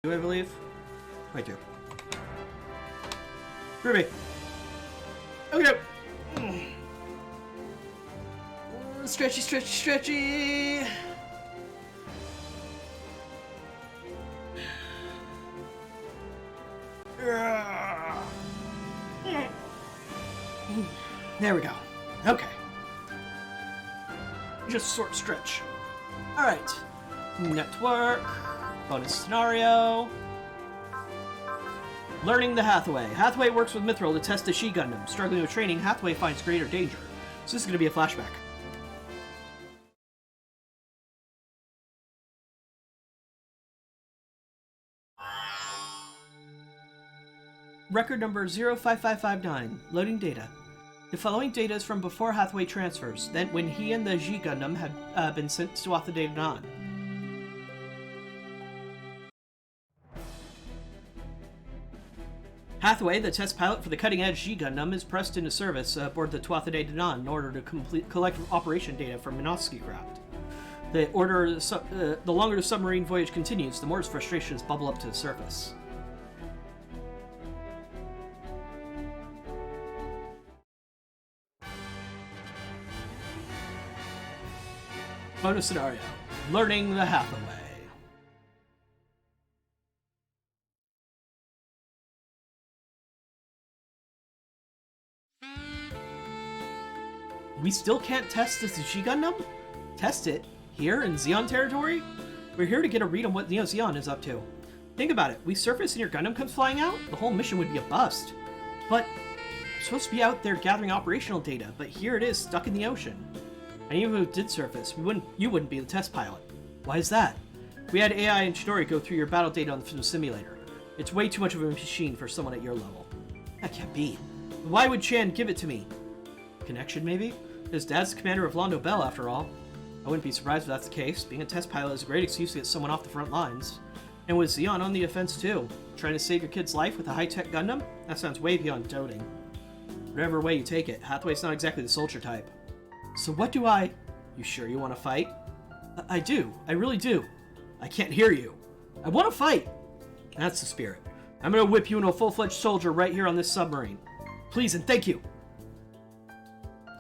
Do I believe? I do. Ruby. Okay. Stretchy, stretchy, stretchy. There we go. Okay. Just sort stretch. Alright. Network. Bonus scenario. Learning the Hathaway. Hathaway works with Mithril to test the She-Gundam. Struggling with training, Hathaway finds greater danger. So this is going to be a flashback. Record number 05559. Loading data. The following data is from before Hathaway transfers, then when he and the G-Gundam had been sent to Hathaway Danon. Hathaway, the test pilot for the cutting-edge G-Gundam, is pressed into service aboard the Tuatha De Danann in order to collect operation data from Minovsky craft. The longer the submarine voyage continues, the more his frustrations bubble up to the surface. Bonus scenario. Learning the Hathaway. We still can't test this G-Gundam? Test it? Here in Zeon territory? We're here to get a read on what Neo Zeon is up to. Think about it. We surface and your Gundam comes flying out? The whole mission would be a bust. But I'm supposed to be out there gathering operational data, but here it is, stuck in the ocean. And even if it did surface, you wouldn't be the test pilot. Why is that? We had AI and Chidori go through your battle data on the simulator. It's way too much of a machine for someone at your level. That can't be. Why would Chan give it to me? Connection, maybe? His dad's the commander of Londo Bell, after all. I wouldn't be surprised if that's the case. Being a test pilot is a great excuse to get someone off the front lines. And with Zeon on the offense, too. Trying to save your kid's life with a high-tech Gundam? That sounds way beyond doting. Whatever way you take it, Hathaway's not exactly the soldier type. So what do I... You sure you want to fight? I do. I really do. I can't hear you. I want to fight. That's the spirit. I'm going to whip you into a full-fledged soldier right here on this submarine. Please and thank you.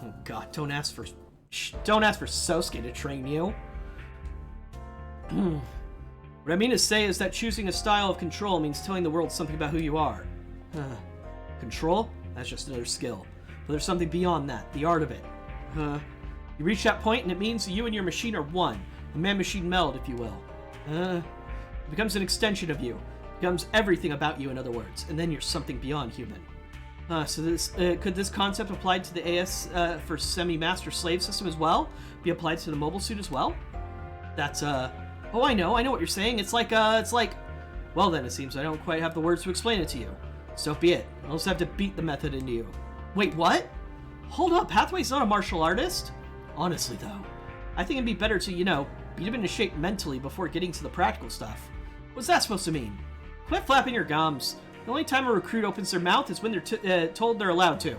Oh god, don't ask for Sosuke to train you. What I mean to say is that choosing a style of control means telling the world something about who you are. Control? That's just another skill. But there's something beyond that, the art of it. You reach that point and it means that you and your machine are one. A man-machine meld, if you will. It becomes an extension of you. It becomes everything about you, in other words. And then you're something beyond human. So this could this concept applied to the AS for semi-master slave system as well? Be applied to the mobile suit as well? That's, oh, I know what you're saying. It's like, well then, it seems I don't quite have the words to explain it to you. So be it. I'll just have to beat the method into you. Wait, what? Hold up, Hathaway's not a martial artist? Honestly, though, I think it'd be better to, beat him into shape mentally before getting to the practical stuff. What's that supposed to mean? Quit flapping your gums. The only time a recruit opens their mouth is when they're told they're allowed to.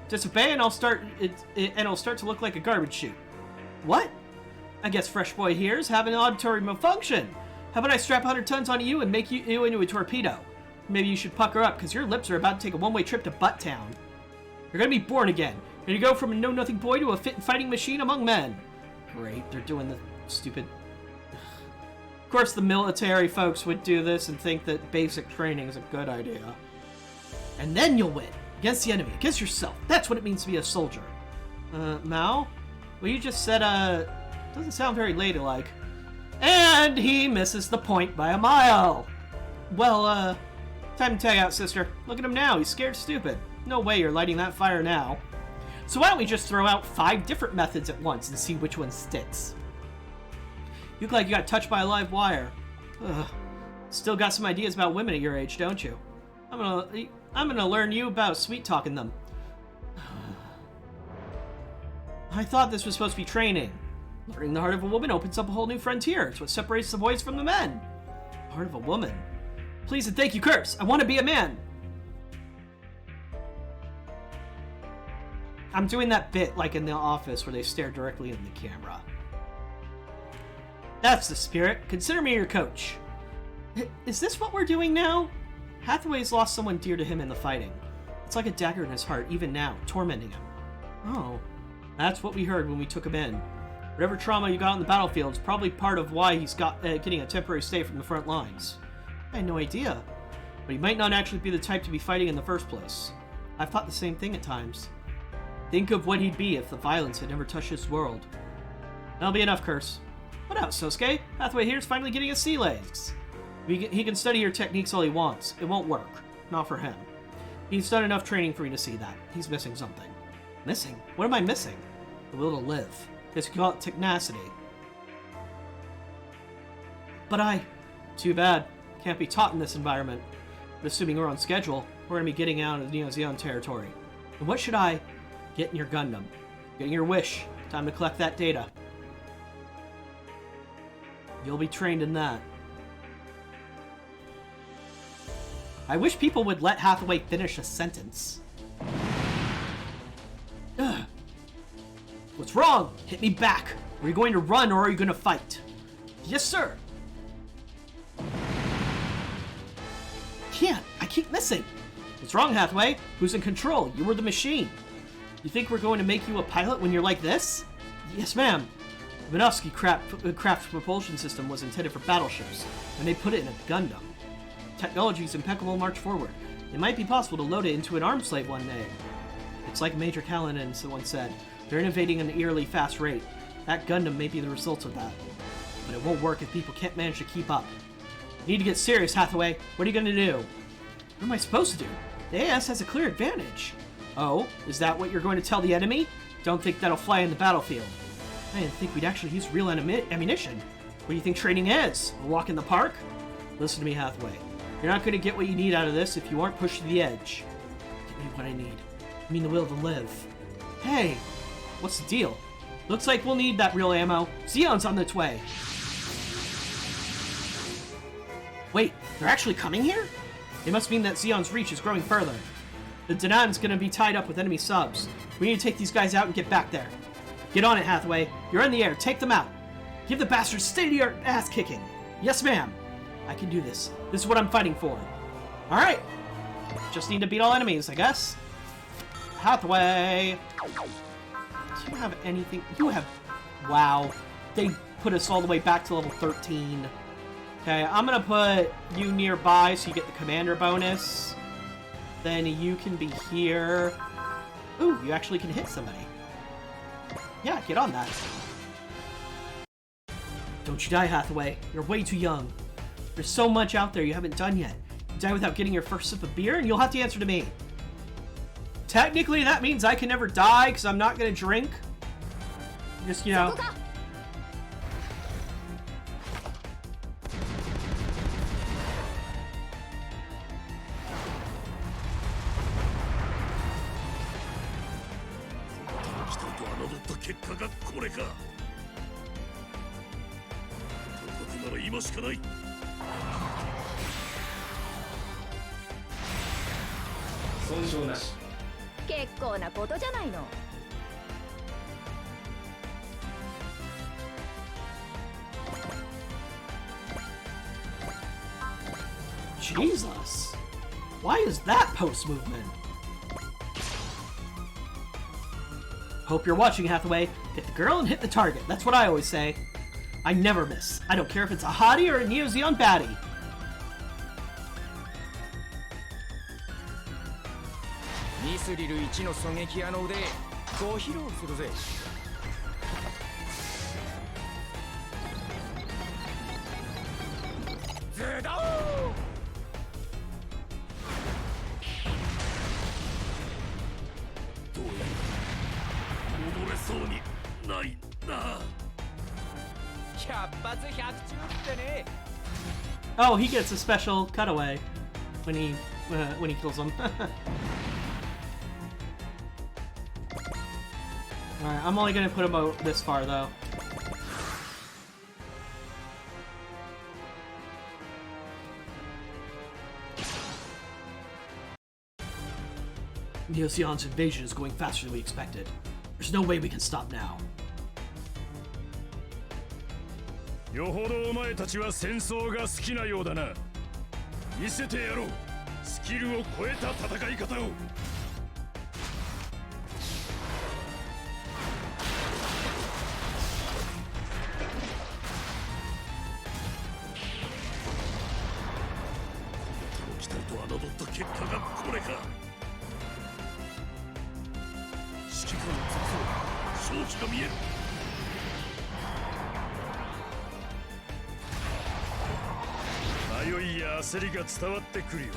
Disobey and it'll start to look like a garbage chute. What? I guess Fresh Boy here's having an auditory malfunction. How about I strap 100 tons onto you and make you into a torpedo? Maybe you should pucker up, because your lips are about to take a one-way trip to Butt Town. You're gonna be born again. You're gonna go from a know-nothing boy to a fit fighting machine among men. Great, they're doing the stupid... Of course, the military folks would do this and think that basic training is a good idea. And then you'll win. Against the enemy, against yourself. That's what it means to be a soldier. Mao? Well, you just said, doesn't sound very ladylike. And he misses the point by a mile. Well, time to tag out, sister. Look at him now. He's scared stupid. No way you're lighting that fire now. So why don't we just throw out 5 different methods at once and see which one sticks? You look like you got touched by a live wire. Ugh. Still got some ideas about women at your age, don't you? I'm gonna learn you about sweet-talking them. I thought this was supposed to be training. Learning the heart of a woman opens up a whole new frontier. It's what separates the boys from the men. Heart of a woman. Please and thank you, Curse. I want to be a man. I'm doing that bit like in The Office where they stare directly in the camera. That's the spirit. Consider me your coach. Is this what we're doing now? Hathaway's lost someone dear to him in the fighting. It's like a dagger in his heart, even now, tormenting him. Oh, that's what we heard when we took him in. Whatever trauma you got on the battlefield is probably part of why he's getting a temporary stay from the front lines. I had no idea. But he might not actually be the type to be fighting in the first place. I've thought the same thing at times. Think of what he'd be if the violence had never touched his world. That'll be enough, Curse. What else, Sosuke? Hathaway here's finally getting his sea legs. He can study your techniques all he wants. It won't work. Not for him. He's done enough training for me to see that. He's missing something. Missing? What am I missing? The will to live. Guess you call it tenacity. But Too bad. Can't be taught in this environment. But assuming we're on schedule, we're going to be getting out of Neo Zeon territory. And what should I... Get in your Gundam. Getting your wish. Time to collect that data. You'll be trained in that. I wish people would let Hathaway finish a sentence. Ugh. What's wrong? Hit me back. Are you going to run or are you going to fight? Yes, sir. Can't. I keep missing. What's wrong, Hathaway? Who's in control? You were the machine. You think we're going to make you a pilot when you're like this? Yes, ma'am. The Minovsky craft propulsion system was intended for battleships, and they put it in a Gundam. Technology's impeccable, march forward. It might be possible to load it into an arm slave one day. It's like Major Callanan once said. They're innovating at an eerily fast rate. That Gundam may be the result of that. But it won't work if people can't manage to keep up. You need to get serious, Hathaway. What are you going to do? What am I supposed to do? The AS has a clear advantage. Oh, is that what you're going to tell the enemy? Don't think that'll fly in the battlefield. I didn't think we'd actually use real ammunition. What do you think training is? A walk in the park? Listen to me, Hathaway. You're not going to get what you need out of this if you aren't pushed to the edge. Give me what I need. I mean the will to live. Hey, what's the deal? Looks like we'll need that real ammo. Zeon's on its way. Wait, they're actually coming here? It must mean that Zeon's reach is growing further. The Danan's gonna be tied up with enemy subs. We need to take these guys out and get back there. Get on it, Hathaway. You're in the air. Take them out. Give the bastards state-of-the-art ass-kicking. Yes, ma'am. I can do this. This is what I'm fighting for. Alright. Just need to beat all enemies, I guess. Hathaway. Do you have anything? You have... Wow. They put us all the way back to level 13. Okay, I'm gonna put you nearby so you get the commander bonus. Then you can be here. Ooh, you actually can hit somebody. Yeah, get on that. Don't you die, Hathaway. You're way too young. There's so much out there you haven't done yet. You die without getting your first sip of beer, and you'll have to answer to me. Technically, that means I can never die, because I'm not going to drink. Just, you know... Jesus! Why is that post movement? Hope you're watching, Hathaway. Hit the girl and hit the target. That's what I always say. I never miss. I don't care if it's a hottie or a Neo Zeon baddie. Oh, he gets a special cutaway when he kills him. Alright, I'm only gonna put him out this far though. Neo Zeon's invasion is going faster than we expected. There's no way we can stop now. よほどお前たちは戦争が好きなようだな。見せてやろう。スキルを超えた戦い方を。期待と侮った結果がこれか。指揮官を潰そう。勝機が見える。迷いや焦りが伝わってくるよ。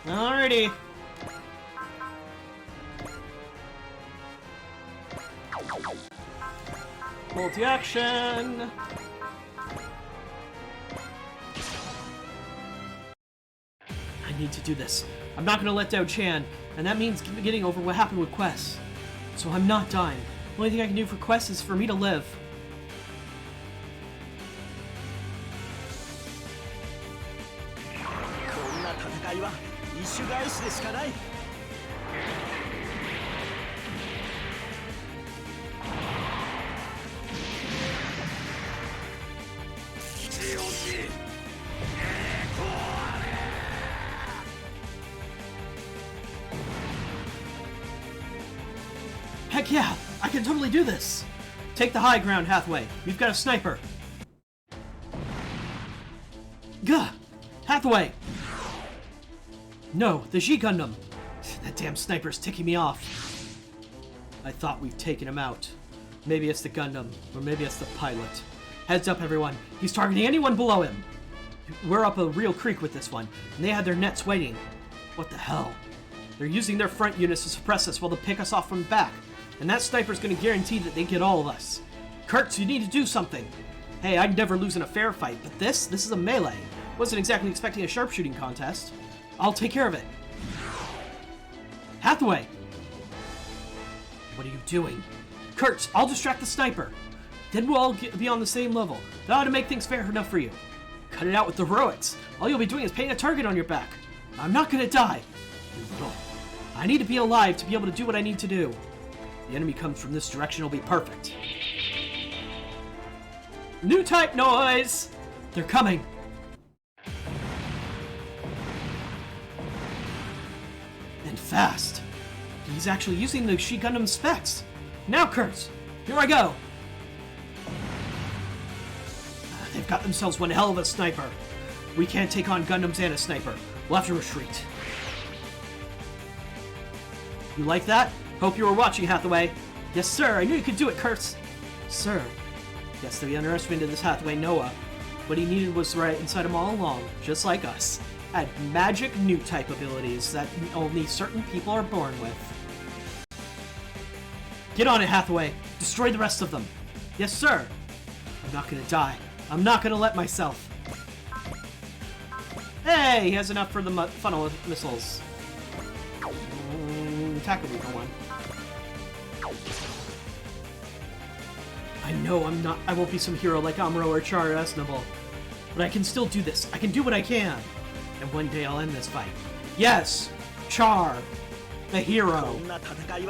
Alrighty. Multi-action. I need to do this. I'm not gonna let down Chan, and that means getting over what happened with Quest. So I'm not dying. The only thing I can do for Quest is for me to live. Heck yeah! I can totally do this! Take the high ground, Hathaway. We've got a sniper. Gah! Hathaway! No, the G Gundam! That damn sniper's ticking me off. I thought we'd taken him out. Maybe it's the Gundam, or maybe it's the pilot. Heads up, everyone. He's targeting anyone below him. We're up a real creek with this one, and they had their nets waiting. What the hell? They're using their front units to suppress us while they pick us off from the back. And that sniper's gonna guarantee that they get all of us. Kurtz, you need to do something. Hey, I'd never lose in a fair fight, but this is a melee. Wasn't exactly expecting a sharpshooting contest. I'll take care of it. Hathaway! What are you doing? Kurtz, I'll distract the sniper. Then we'll all be on the same level. That ought to make things fair enough for you. Cut it out with the heroics. All you'll be doing is painting a target on your back. I'm not gonna die. You little. I need to be alive to be able to do what I need to do. The enemy comes from this direction, it'll be perfect. New type noise! They're coming! And fast. He's actually using the G Gundam specs. Now, Kurtz, here I go! They've got themselves one hell of a sniper. We can't take on Gundams and a sniper. We'll have to retreat. You like that? Hope you were watching, Hathaway. Yes, sir. I knew you could do it, Kurtz. Sir. Yes, we underestimated this Hathaway Noah. What he needed was right inside him all along, just like us. Had magic new type abilities that only certain people are born with. Get on it, Hathaway. Destroy the rest of them. Yes, sir. I'm not gonna die. I'm not gonna let myself. Hey, he has enough for the funnel missiles. Attack a weaker one. I know I won't be some hero like Amuro or Char or Esnable, but I can still do this. I can do what I can. And one day I'll end this fight. Yes! Char! The hero!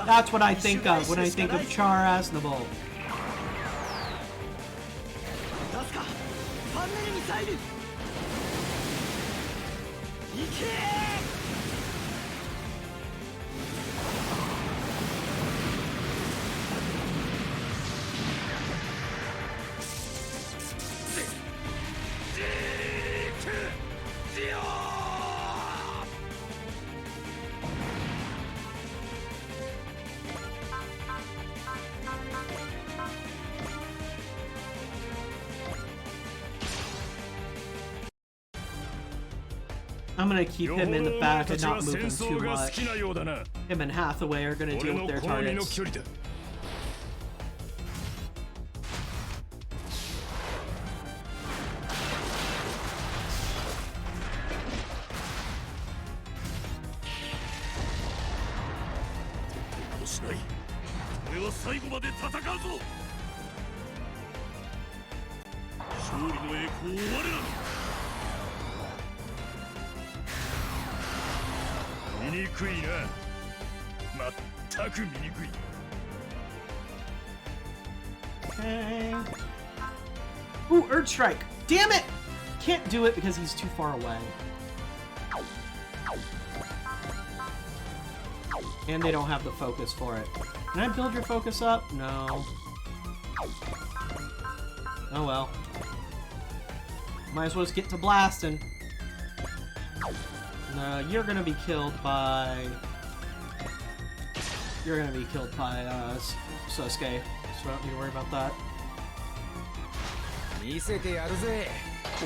That's what I think of when I think of Char Asnable. I'm gonna keep him in the back and not move him too much. Him and Hathaway are gonna deal with their targets. Okay. Ooh, Urge Strike! Damn it! Can't do it because he's too far away. And they don't have the focus for it. Can I build your focus up? No. Oh well. Might as well just get to blasting. You're gonna be killed by... You're gonna be killed by, Sasuke. So don't need to worry about that. 見せてやるぜ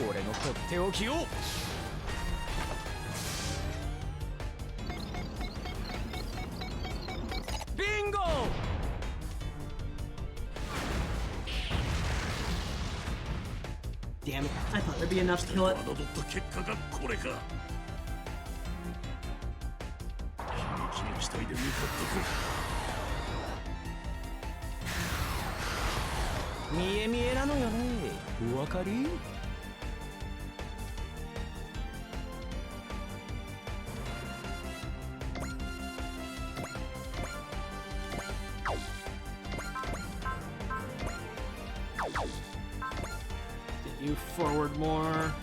俺のとっておきを Bingo! Damn it. I thought there'd be enough to kill it. 侮った結果がこれか悲劇の死体で向かったと見え見えなのよねお分かり You forward more.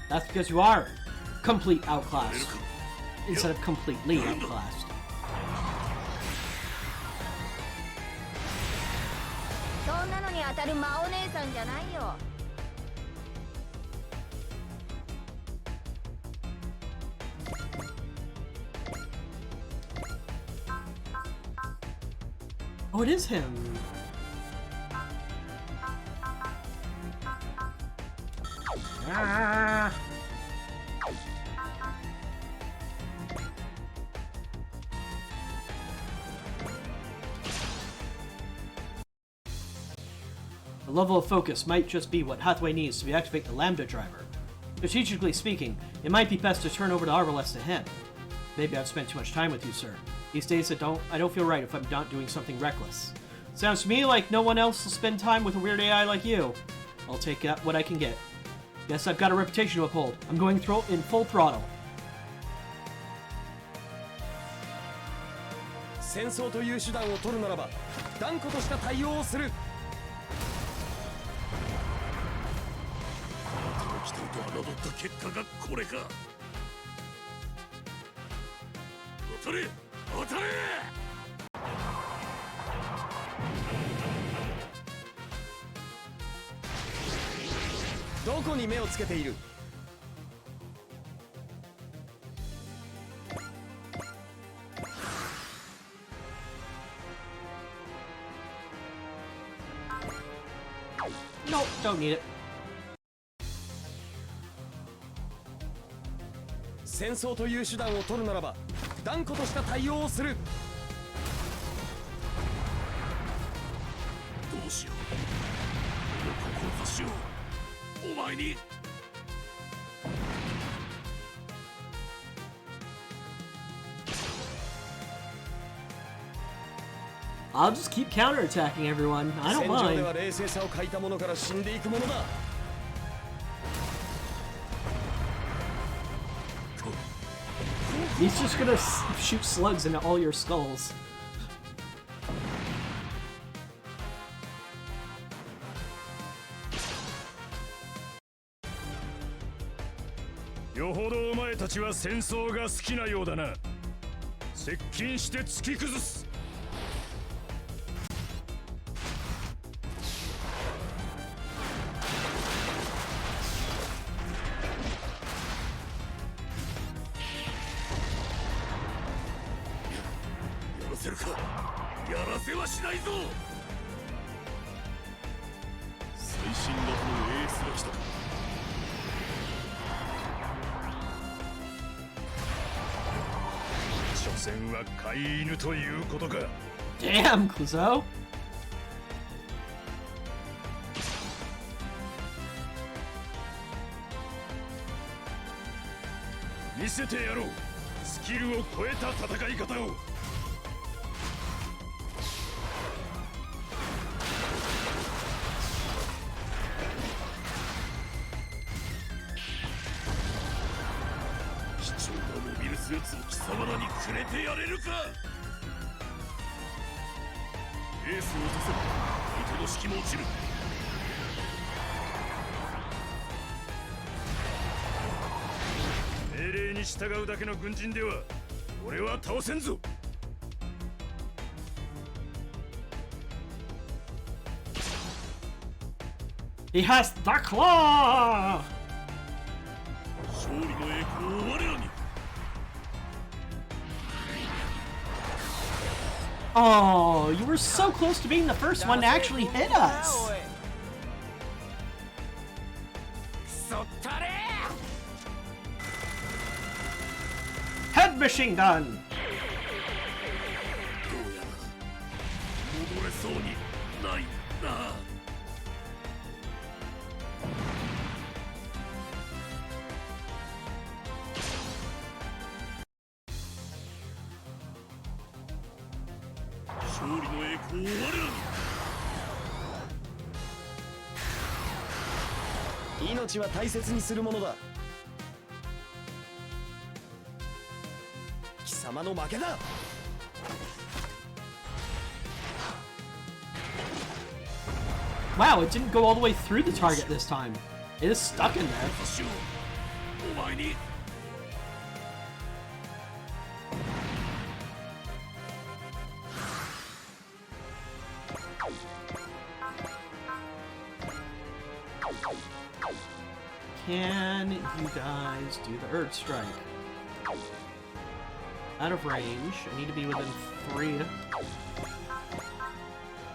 That's because you are complete outclassed instead of completely outclassed. Oh, it is him. Ah. The level of focus might just be what Hathaway needs to reactivate the Lambda driver. Strategically speaking, it might be best to turn over the Arbalest to him. Maybe I've spent too much time with you, sir. These days I don't feel right if I'm not doing something reckless. Sounds to me like no one else will spend time with a weird AI like you. I'll take what I can get. Guess I've got a reputation to uphold. I'm going in full throttle. 戦争という手段を取るならば断固とした対応をする人々が侮った結果がこれか当たれ当たれどこに目をつけている Nope, don't need it. 戦争という手段を取るならば断固とした対応をするどうしようこの志をお前に I'll just keep counterattacking everyone. I don't mind. 戦場では冷静さを欠いた者から死んでいくものだ He's just gonna shoot slugs into all your skulls. よほどお前たちは戦争が好きなようだな。接近して突き崩す。 せるかやらせはしないぞ最新型のエースが来たか所詮は飼い犬ということか Damn, Clouseau! よ見せてやろう。スキルを超えた戦い方を。貴重なモビルスーツを貴様らにくれてやれるか。エースを落とせば相手の士気も落ちる。命令に従うだけの軍人では俺は倒せんぞ。He has the claw! 勝利の栄光を我らに。Oh, you were so close to being the first one to actually hit us. Head machine gun. どうやら戻れそうにないな。勝利の栄光を我らに。命は大切にするものだ。貴様の負けだ。Wow, it didn't go all the way through the target this time. It is stuck in there. お前に。Can you guys do the Earth Strike? Out of range. I need to be within 3.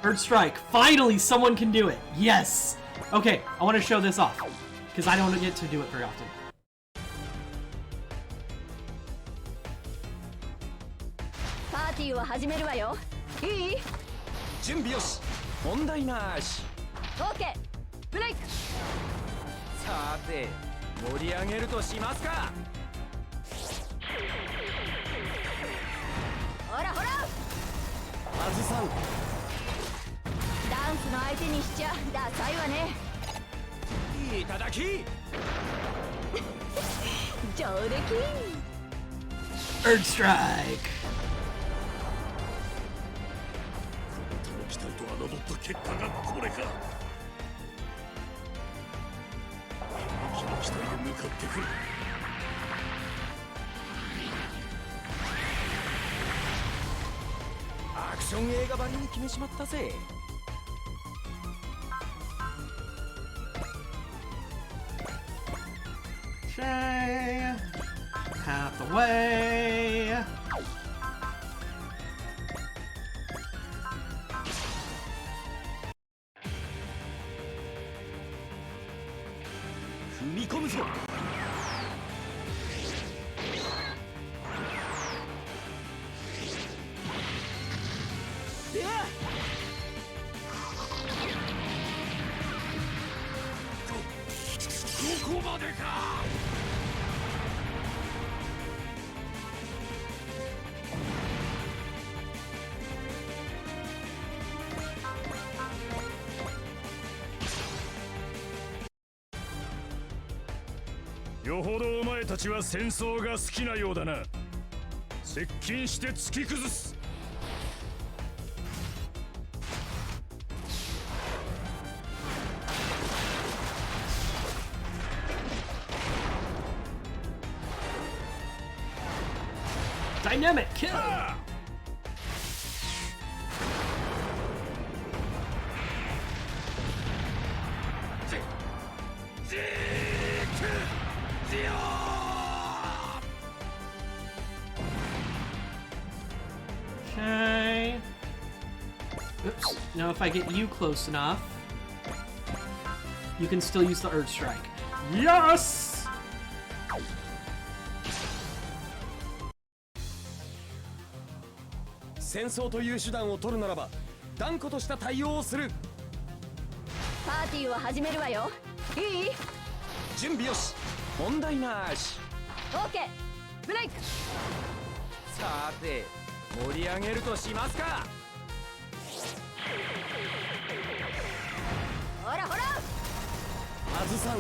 Earth Strike! Finally, someone can do it! Yes! Okay, I want to show this off. Because I don't get to do it very often. パーティーを始めるわよ。いい？準備よし。問題なし。オーケー。ブレイク。さて、盛り上げるとしますか。ほらほら。あずさん。ダンスの相手にしちゃダサいわね。いただき。上出来。Earth Strike! この期待と侮った結果がこれか。兵器の機体で向かってくる。アクション映画ばりに決めちまったぜ。Okay. Hathaway. 踏み込むぞ。どこまでか。よほどお前たちは戦争が好きなようだな。接近して突き崩す。Dynamic kill! Okay. Oops. Now if I get you close enough, you can still use the Earth Strike. Yes! 戦争という手段を取るならば断固とした対応をする。パーティーを始めるわよ。いい？準備よし。問題なし。オーケー。ブレイク。さて盛り上げるとしますか。ほらほら、あずさん、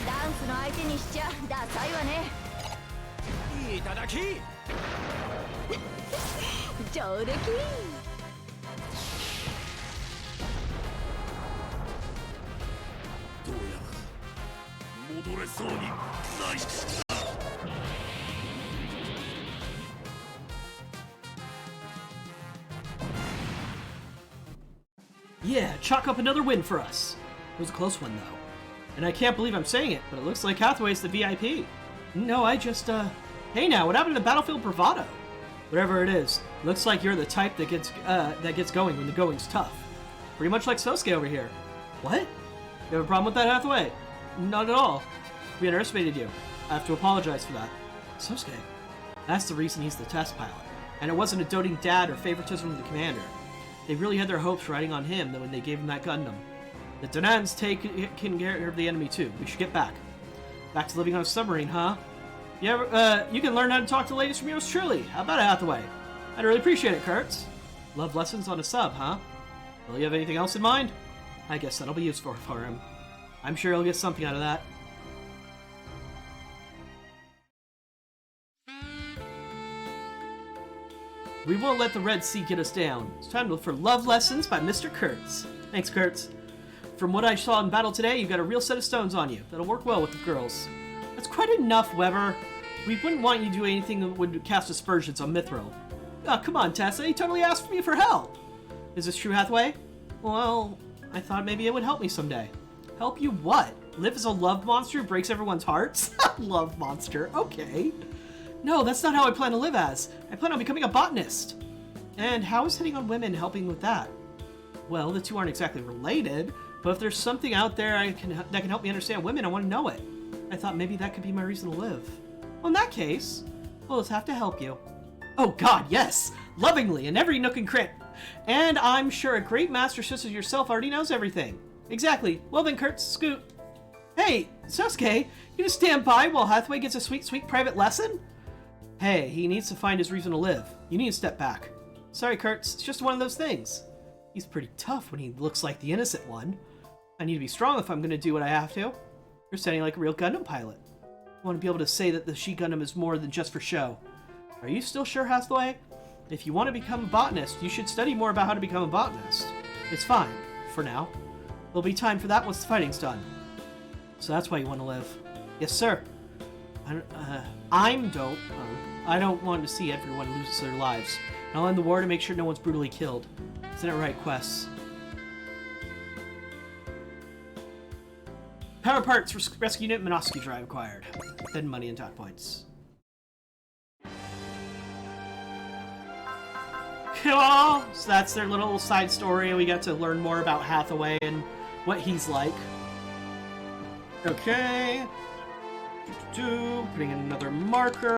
ダンスの相手にしちゃダサいわね。いただき。上出来。どうやら戻れそうにない。Yeah, chalk up another win for us. It was a close one, though. And I can't believe I'm saying it, but it looks like Hathaway's the VIP. No, I just, Hey now, what happened to Battlefield Bravado? Whatever it is, looks like you're the type that gets going when the going's tough. Pretty much like Sosuke over here. What? You have a problem with that, Hathaway? Not at all. We underestimated you. I have to apologize for that. Sosuke? That's the reason he's the test pilot. And it wasn't a doting dad or favoritism of the commander. They really had their hopes riding on him when they gave him that Gundam. The Donans can care of the enemy too. We should get back. Back to living on a submarine, huh? Yeah, you can learn how to talk to ladies from yours truly. How about it, Hathaway? I'd really appreciate it, Kurtz. Love lessons on a sub, huh? Will you have anything else in mind? I guess that'll be useful for him. I'm sure he'll get something out of that. We won't let the Red Sea get us down. It's time to look for love lessons by Mr. Kurtz. Thanks, Kurtz. From what I saw in battle today, you've got a real set of stones on you. That'll work well with the girls. That's quite enough, Weber. We wouldn't want you to do anything that would cast aspersions on Mithril. Oh, come on, Tessa. You totally asked me for help. Is this true, Hathaway? Well, I thought maybe it would help me someday. Help you what? Live as a love monster who breaks everyone's hearts? Love monster. Okay. No, that's not how I plan to live as. I plan on becoming a botanist. And how is hitting on women helping with that? Well, the two aren't exactly related, but if there's something out there that can help me understand women, I want to know it. I thought maybe that could be my reason to live. Well, in that case, we'll just have to help you. Oh god, yes! Lovingly, in every nook and cranny. And I'm sure a great master such as yourself already knows everything. Exactly. Well then, Kurt, scoot. Hey, Sasuke, you just stand by while Hathaway gets a sweet, sweet private lesson? Hey, he needs to find his reason to live. You need to step back. Sorry, Kurtz, it's just one of those things. He's pretty tough when he looks like the innocent one. I need to be strong if I'm going to do what I have to. You're sounding like a real Gundam pilot. I want to be able to say that the She-Gundam is more than just for show. Are you still sure, Hathaway? If you want to become a botanist, you should study more about how to become a botanist. It's fine, for now. There'll be time for that once the fighting's done. So that's why you want to live. Yes, sir. I don't want to see everyone lose their lives. And I'll end the war to make sure no one's brutally killed. Isn't it right, Quest? Power parts for rescue unit Minosky drive acquired. Then money and dot points. Cool! So that's their little side story. We got to learn more about Hathaway and what he's like. Okay. Putting in another marker.